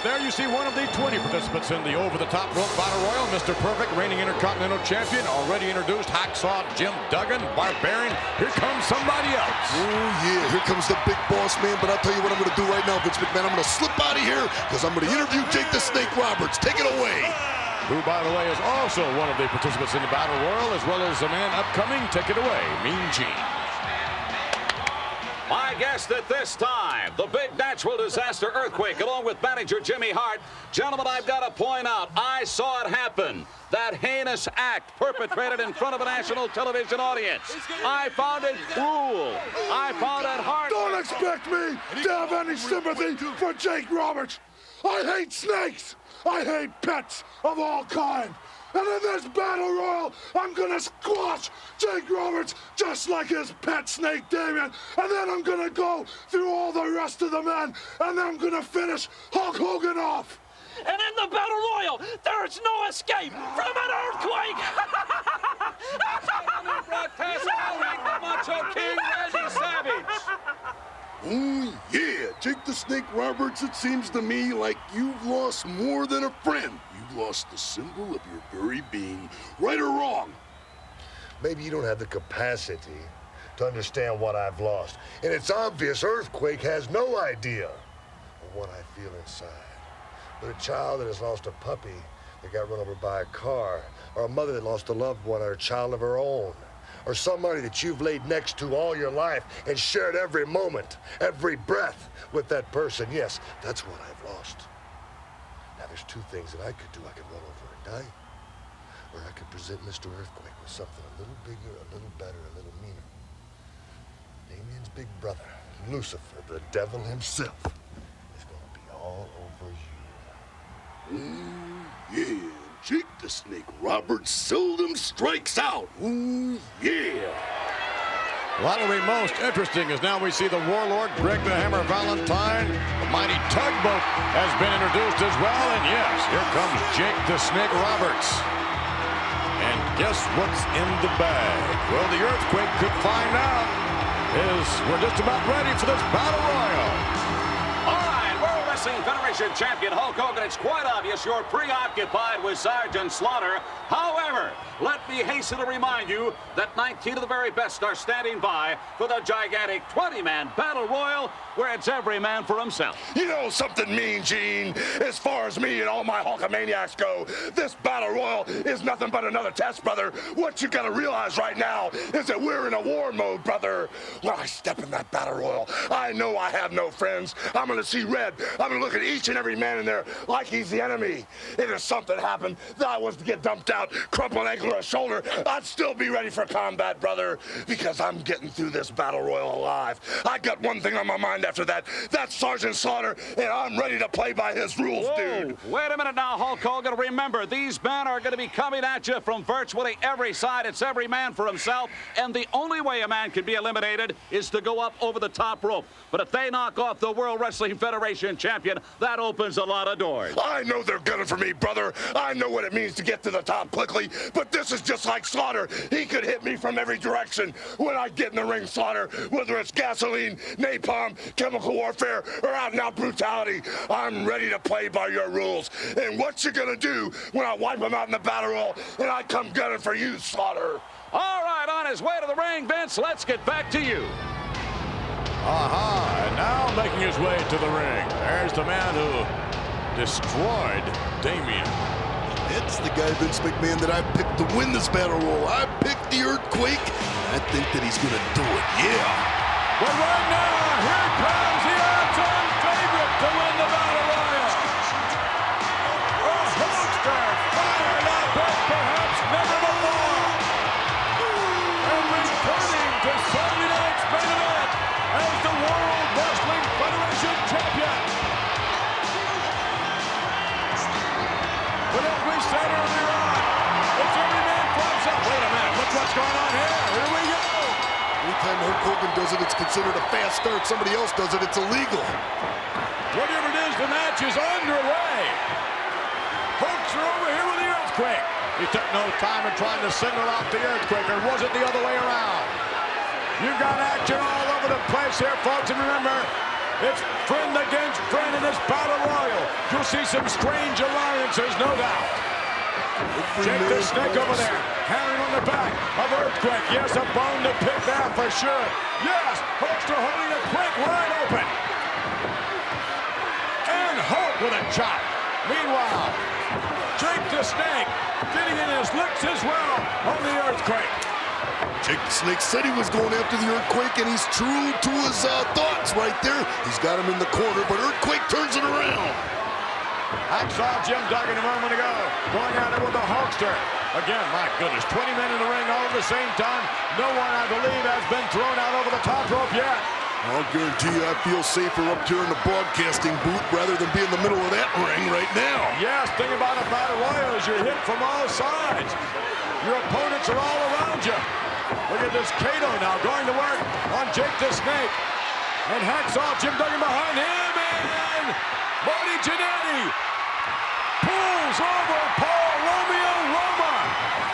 there you see one of the 20 participants in the over-the-top rope battle royal. Mr. Perfect, reigning Intercontinental Champion, already introduced. Hacksaw Jim Duggan, Barbarian. Here comes somebody else. Oh, yeah, here comes the big boss man. But I'll tell you what I'm going to do right now, Vince McMahon. I'm going to slip out of here because I'm going to interview Jake the Snake Roberts. Take it away. Who, by the way, is also one of the participants in the battle royal, as well as the man upcoming. Take it away, Mean Gene. My guest at this time, the big natural disaster earthquake, along with manager Jimmy Hart. Gentlemen, I've got to point out, I saw it happen. That heinous act perpetrated in front of a national television audience. I found it cruel. I found it heartbreaking. Don't expect me to have any sympathy for Jake Roberts. I hate snakes. I hate pets of all kind. And in this battle royal, I'm gonna squash Jake Roberts just like his pet snake, Damien. And then I'm gonna go through all the rest of the men, and then I'm gonna finish Hulk Hogan off. And in the battle royal, there is no escape from an earthquake. The Macho King, Randy Savage. Oh, yeah, Jake the Snake Roberts, it seems to me like you've lost more than a friend. You've lost the symbol of your very being, right or wrong. Maybe you don't have the capacity to understand what I've lost. And it's obvious Earthquake has no idea of what I feel inside. But a child that has lost a puppy that got run over by a car, or a mother that lost a loved one or a child of her own, or somebody that you've laid next to all your life and shared every moment, every breath with that person. Yes, that's what I've lost. Now, there's two things that I could do. I could run over and die, or I could present Mr. Earthquake with something a little bigger, a little better, a little meaner. Damien's big brother, Lucifer, the devil himself, is going to be all over you. Ooh, yeah. Jake the Snake Roberts seldom strikes out. Ooh, yeah. What will be most interesting is now we see the Warlord, Greg the Hammer Valentine. The mighty Tugboat has been introduced as well. And yes, here comes Jake the Snake Roberts. And guess what's in the bag? Well, the Earthquake could find out. We're just about ready for this battle royal. Wrestling Federation champion Hulk Hogan, it's quite obvious you're preoccupied with Sergeant Slaughter. However, let me hasten to remind you that 19 of the very best are standing by for the gigantic 20-man battle royal, where it's every man for himself. You know something, Mean Gene? As far as me and all my Hulkamaniacs go, this battle royal is nothing but another test, brother. What you gotta realize right now is that we're in a war mode, brother. When I step in that battle royal, I know I have no friends. I'm gonna see red. I'm gonna look at each and every man in there like he's the enemy. If something happened that I was to get dumped out, crumpled ankle or a shoulder, I'd still be ready for combat, brother, because I'm getting through this battle royal alive. I got one thing on my mind after that. That's Sergeant Slaughter, and I'm ready to play by his rules, dude. Wait a minute now, Hulk Hogan. Remember, these men are going to be coming at you from virtually every side. It's every man for himself, and the only way a man can be eliminated is to go up over the top rope. But if they knock off the World Wrestling Federation champion, that opens a lot of doors. I know they're gunning for me, brother. I know what it means to get to the top quickly, but this is just like Slaughter. He could hit me from every direction when I get in the ring, Slaughter. Whether it's gasoline, napalm, chemical warfare, or out-and-out brutality, I'm ready to play by your rules. And what you gonna do when I wipe him out in the battle royal and I come gunning for you, Slaughter? All right, on his way to the ring, Vince, let's get back to you. Aha, and now making his way to the ring, there's the man who destroyed Damien. It's the guy, Vince McMahon, that I picked to win this battle royal. I picked the Earthquake, and I think that he's gonna do it, yeah. But right now, here comes the odds-on favorite to win the battle royal. A Hulkster fired up as perhaps never before. And returning to Sunday night's main event as the World Wrestling Federation champion. But as we said earlier on, it's every man for himself. Wait a minute, look what's going on here. Here we go. Anytime Hulk Hogan does it, it's considered a fast start. Somebody else does it, it's illegal. Whatever it is, the match is underway. Hulks are over here with the Earthquake. He took no time in trying to single out the Earthquake, or was it the other way around? You've got action all over the place here, folks, and remember, it's friend against friend in this battle royal. You'll we'll see some strange alliances, no doubt. Jake the Snake over there, hammering on the back of Earthquake. Yes, a bone to pick there for sure. Yes, Hulkster holding the Quake wide open. And Hulk with a chop. Meanwhile, Jake the Snake getting in his licks as well on the Earthquake. Jake the Snake said he was going after the Earthquake, and he's true to his thoughts right there. He's got him in the corner, but Earthquake turns it around. Hacksaw Jim Duggan a moment ago, going at it with the Hulkster. Again, my goodness, 20 men in the ring all at the same time. No one, I believe, has been thrown out over the top rope yet. I'll guarantee you I feel safer up here in the broadcasting booth rather than be in the middle of that ring right now. Yes, thing about a battle royal is you're hit from all sides. Your opponents are all around you. Look at this Kato now going to work on Jake the Snake. And Hacksaw Jim Duggan behind him, and Marty Jannetty pulls over Paul Romeo Roma.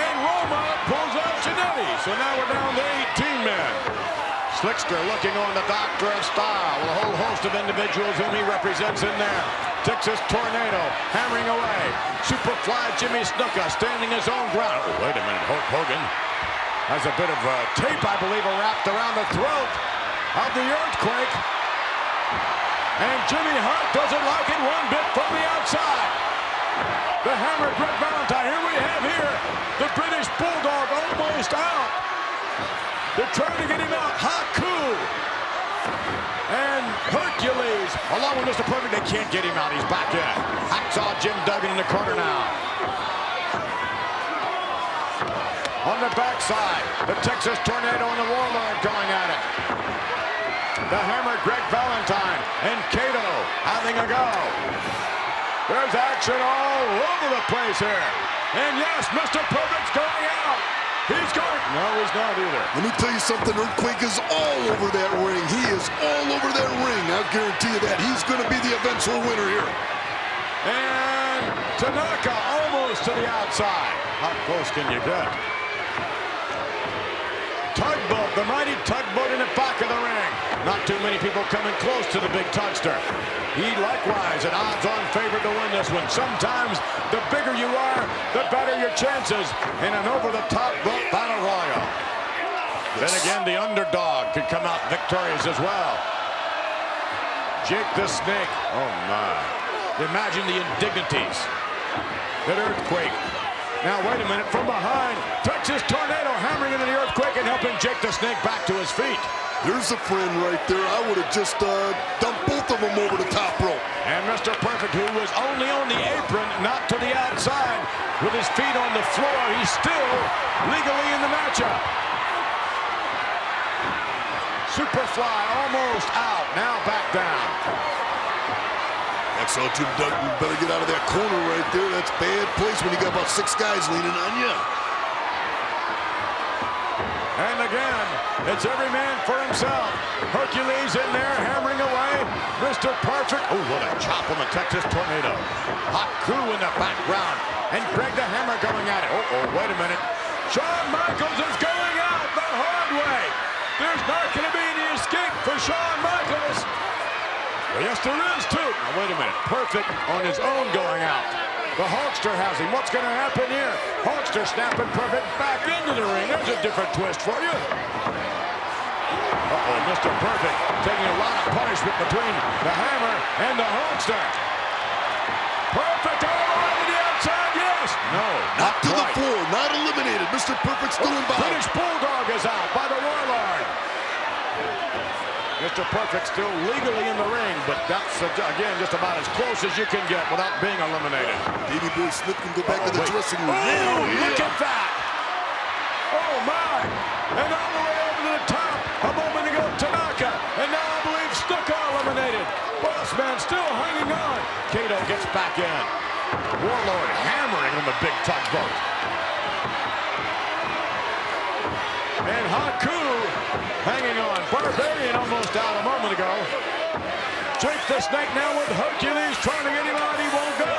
And Roma pulls out Jannetty. So now we're down to 18 men. Slickster looking on the Doctor of Style with a whole host of individuals whom he represents in there. Texas Tornado hammering away. Superfly Jimmy Snuka standing his own ground. Oh, wait a minute, Hulk Hogan has a bit of tape, I believe, wrapped around the throat of the Earthquake. And Jimmy Hart doesn't like it one bit from the outside. The Hammer, Greg Valentine. Here we have the British Bulldog almost out. They're trying to get him out. Haku and Hercules, along with Mr. Perfect, they can't get him out. He's back in. Hacksaw Jim Duggan in the corner now. On the backside, the Texas Tornado and the Warlord going at it. The Hammer, Greg Valentine, and Kato having a go. There's action all over the place here. And yes, Mr. Perfect's going out. He's going. No, he's not either. Let me tell you something. Earthquake is all over that ring. He is all over that ring. I'll guarantee you that. He's going to be the eventual winner here. And Tanaka almost to the outside. How close can you get? Tugboat, the mighty Tugboat in the back of the ring. Not too many people coming close to the big Tugster. He likewise an odds-on favorite to win this one. Sometimes the bigger you are, the better your chances in an over-the-top rope battle royal. Then again, the underdog could come out victorious as well. Jake the Snake. Oh my. Imagine the indignities. That Earthquake. Now, wait a minute, from behind, Texas Tornado hammering into the Earthquake and helping Jake the Snake back to his feet. There's a friend right there. I would have just dumped both of them over the top rope. And Mr. Perfect, who was only on the apron, not to the outside, with his feet on the floor, he's still legally in the matchup. Superfly almost out, now back down. That's all, Jim Duggan. Better get out of that corner right there. That's bad place when you got about 6 guys leaning on you. And again, it's every man for himself. Hercules in there, hammering away. Mr. Perfect. Oh, what a chop on the Texas Tornado. Haku in the background. And Greg the Hammer going at it. Oh, wait a minute. Shawn Michaels is going out the hard way. There's not going to be any escape for Shawn Michaels. Well, yes, there is, too. Now, wait a minute. Perfect on his own going out. The Hulkster has him. What's going to happen here? Hulkster snapping Perfect back into the ring. There's a different twist for you. Uh-oh, Mr. Perfect taking a lot of punishment between the Hammer and the Hulkster. Perfect all the way to the outside, yes. No, not to the floor, not eliminated. Mr. Perfect still involved. British Bulldog is out by the Warlord. Mr. Perfect still legally in the ring, but that's, again, just about as close as you can get without being eliminated. Baby Boy Smith can go back to the dressing room. Oh, look at that. Oh, my. And all the way over to the top. A moment ago, Tanaka. And now I believe Snuka eliminated. Boss Man still hanging on. Kato gets back in. Warlord hammering on the big Tugboat. And Haku hanging on. Barbarian almost out a moment ago. Jake the Snake now with Hercules trying to get him out. He won't go.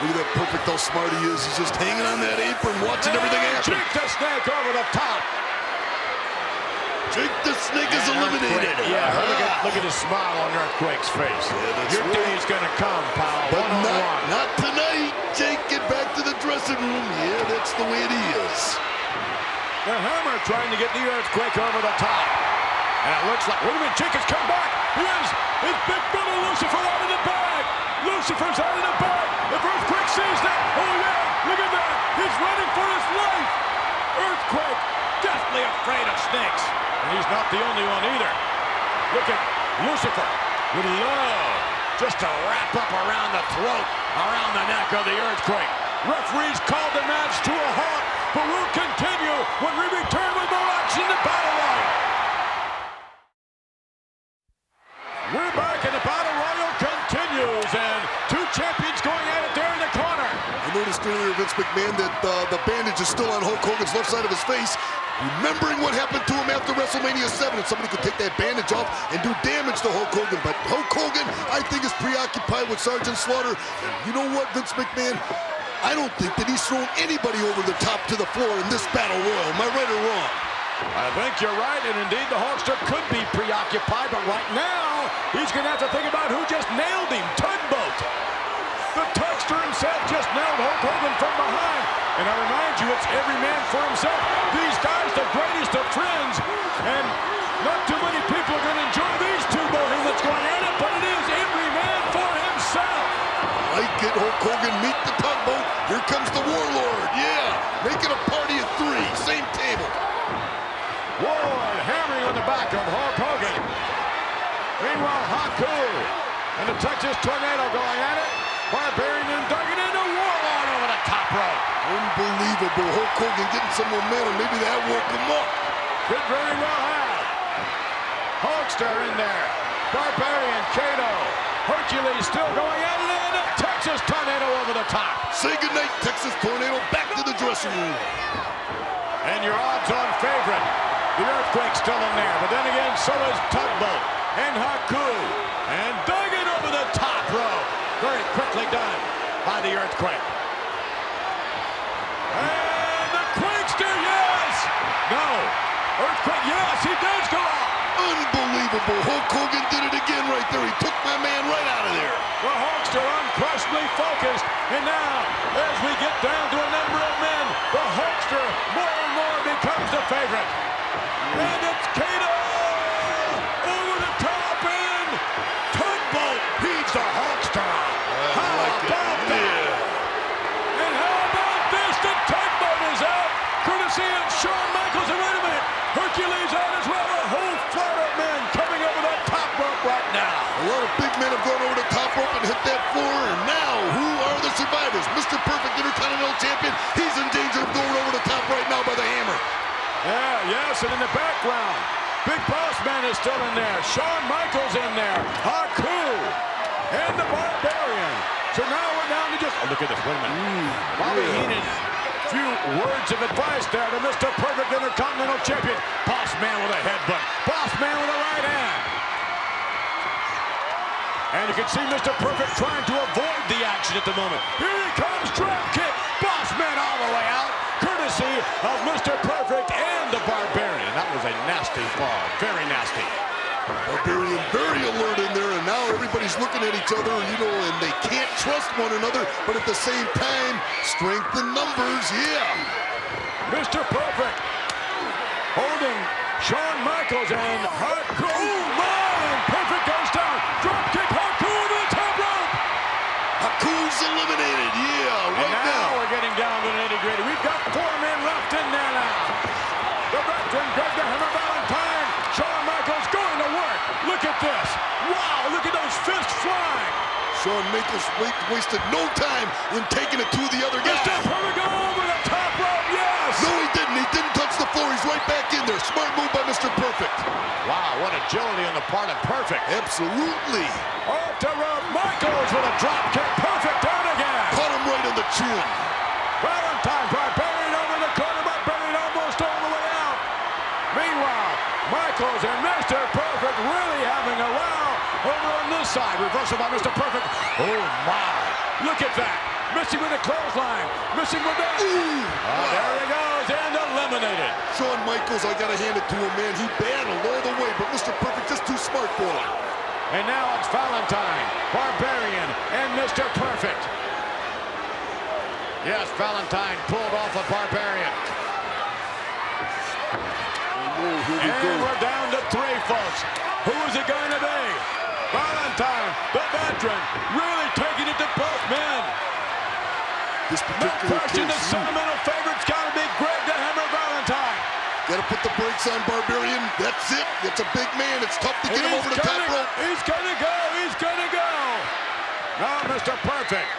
Look at that Perfect, how smart he is. He's just hanging on that apron, watching everything happen. Jake the Snake over the top. Jake the Snake is eliminated. Yeah, look at his smile on Earthquake's face. Your day's gonna come, pal. But not tonight. Jake, get back to the dressing room. Yeah, that's the way it is. The Hammer trying to get the Earthquake over the top. And it looks like, wait a minute, Jake has come back. He is his big brother Lucifer out of the bag. Lucifer's out of the bag. If Earthquake sees that, oh yeah, look at that. He's running for his life. Earthquake, deathly afraid of snakes. And he's not the only one either. Look at Lucifer with love just to wrap up around the throat, around the neck of the Earthquake. Referees called the match to a halt, but we'll continue when we return with more action to Battle Royal. We're back and the Battle Royal continues, and two champions going at it there in the corner. I noticed earlier, Vince McMahon, that the bandage is still on Hulk Hogan's left side of his face. Remembering what happened to him after WrestleMania 7, and somebody could take that bandage off and do damage to Hulk Hogan. But Hulk Hogan, I think, is preoccupied with Sergeant Slaughter. And you know what, Vince McMahon? I don't think that he's thrown anybody over the top to the floor in this Battle Royal. Am I right or wrong? I think you're right, and indeed the Hulkster could be preoccupied, but right now, he's going to have to think about who just nailed him. Tugboat. The Tugster himself just nailed Hulk Hogan from behind. And I remind you, it's every man for himself. These guys, the greatest of friends, and not too many people are going to enjoy these two bohemians going at it, but it is every man for himself. Like it, Hulk Hogan, meet the Tugboat. Here comes the Warlord. Yeah, making a party of three. Same table. Warlord hammering on the back of Hulk Hogan. Meanwhile, Haku and the Texas Tornado going at it. Barbarian and Duggan into Warlord over the top rope. Unbelievable. Hulk Hogan getting some momentum. Maybe that woke him up. Could very well have. Hulkster in there. Barbarian, Kato. Hercules still going at it, and a Texas Tornado over the top. Say goodnight, Texas Tornado. Back to the dressing room. And your odds-on favorite, the Earthquake's still in there, but then again, so is Tugboat and Haku and Duggan over the top rope. Very quickly done by the Earthquake. And the Quakester, yes! No. Earthquake, yes, he does go out. Unbelievable. Hulk Hogan did it again right there. He took my man right out of there. The Hulkster unquestionably focused. And now, as we get down to a number of men, the Hulkster more and more becomes the favorite. And it's Kato over the top end. Tugboat beats the Hulkster. How about that? And how about this? The Tugboat is out, courtesy of Shawn Michaels. And wait a minute, Hercules out as well. A whole flood of men coming over the top rope right now. A lot of big men have gone over the top rope and hit that floor. And now, who are the survivors? Mr. Perfect, Intercontinental Champion. He's in danger of going over the top right now by the Hammer. Yeah, yes, and in the background, Big Boss Man is still in there. Shawn Michaels in there. Haku and the Barbarian. So now we're down to just, oh, look at this, wait a minute. Bobby Heenan, few words of advice there to Mr. Perfect, Intercontinental Champion. Boss Man with a headbutt. Boss Man with a right hand. And you can see Mr. Perfect trying to avoid the action at the moment. Here he comes, drop kick. Boss Man all the way out, courtesy of Mr. Perfect and the Barbarian. That was a nasty fall, very nasty. Barbarian very alert in there, and now everybody's looking at each other, you know, and they can't trust one another, but at the same time, strength in numbers, yeah. Mr. Perfect holding Shawn Michaels and Haku. Oh, my! Perfect goes down. Drop kick, Haku to the top rope. Haku's eliminated, yeah, right now. We're getting down to the nitty-gritty. We've got 4 men left in there now. The veteran, Greg the Hammer Valentine. Shawn Michaels going to work. Look at this. Wow, look at those fists flying. Shawn Michaels wasted no time in taking it to the other guy. Mr. Perfect over the top rope, yes. No, he didn't. He didn't touch the floor. He's right back in there. Smart move by Mr. Perfect. Wow, what agility on the part of Perfect. Absolutely. Off the rope, Michaels with a drop kick. Perfect down again. Caught him right on the chin. Valentine, Barbarian over the corner, Barbarian almost all the way out. Meanwhile, Michaels and Mr. Perfect really having a row over on this side. Reversal by Mr. Perfect. Oh, my. Look at that. Missing with a clothesline. Missing with that. There he goes, and eliminated. Shawn Michaels, I gotta hand it to him, man. He battled all the way, but Mr. Perfect just too smart for him. And now it's Valentine, Barbarian, and Mr. Perfect. Yes, Valentine pulled off a Barbarian. And we're down to 3, folks. Who is it going to be? Valentine, the veteran, really taking it to both men. This No particular question, the case, sentimental favorite's got to be Greg the Hammer Valentine. gotta put the brakes on Barbarian. That's it. It's a big man. It's tough to get him over the top rope. He's gonna go. He's gonna go. Now, Mr. Perfect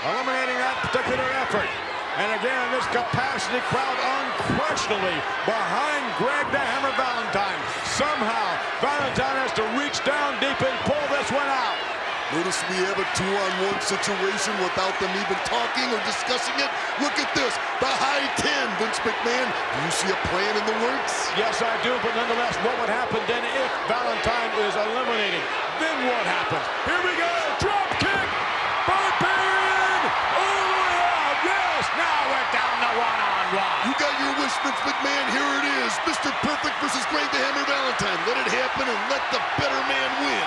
eliminating that particular effort. And again, this capacity crowd unquestionably behind Greg the Hammer Valentine. Somehow, Valentine has to reach down deep and pull this one out. Notice we have a 2-on-1 situation without them even talking or discussing it. Look at this, the high 10, Vince McMahon. Do you see a plan in the works? Yes, I do, but nonetheless, what would happen then if Valentine is eliminating? Then what happens? Here we go, drop kick, Barbarian, all the way out, yes, now we're down to 1-on-1. You got your wish, Vince McMahon, here it is. Mr. Perfect versus Greg the Hammer Valentine. Let it happen and let the better man win.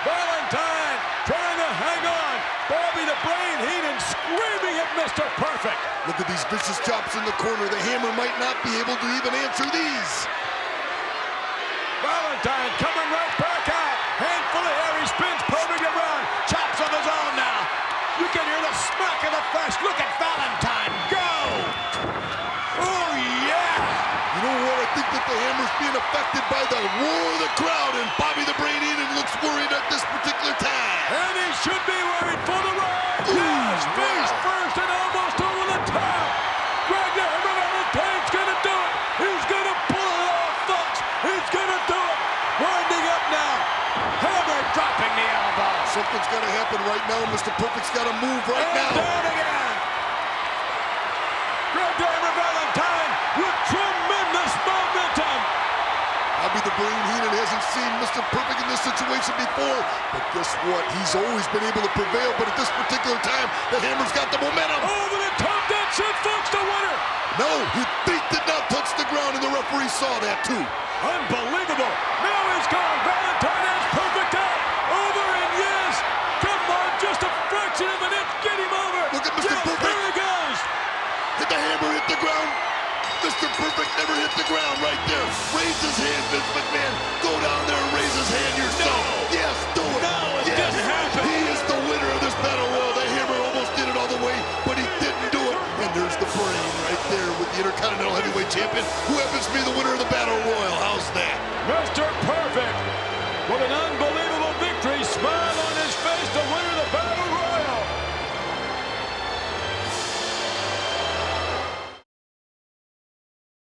Valentine trying to hang on. Bobby the Brain Heenan screaming at Mr. Perfect. Look at these vicious chops in the corner. The Hammer might not be able to even answer these. Valentine coming right back out. Handful of hair, he spins Perfect around. Chops of his own now. You can hear the smack of the flesh. Look at Valentine go. Oh, yeah. You know what? I think that the Hammer's being affected by the roar of the crowd, and Bobby the Brain Heenan looks worried at this particular time. And he should be worried for the ride. Yes, face first and almost over the top. Greg the Hammer Valentine's gonna do it. He's gonna pull it off, folks. He's gonna do it. Winding up now. Hammer dropping the elbow. Something's got to happen right now. Mr. Perfect's got to move right And now. down again. Greg the Hammer Valentine with tremendous momentum. Bobby the Brain Heenan hasn't seen Mr. Perfect in this situation before, but guess what? He's always been able to prevail, but at this particular time, the Hammer's got the momentum. Over the top, that's it, folks, the winner. No, his feet did not touch the ground, and the referee saw that too. Unbelievable. Now he's gone. Valentine has Perfect out. Over and yes. Come on, just a fraction of an inch. Get him over. Look at Mr. Yes, Perfect. there he goes. Did the Hammer hit the ground? Mr. Perfect never hit the ground right there. Raised his hand, Vince McMahon.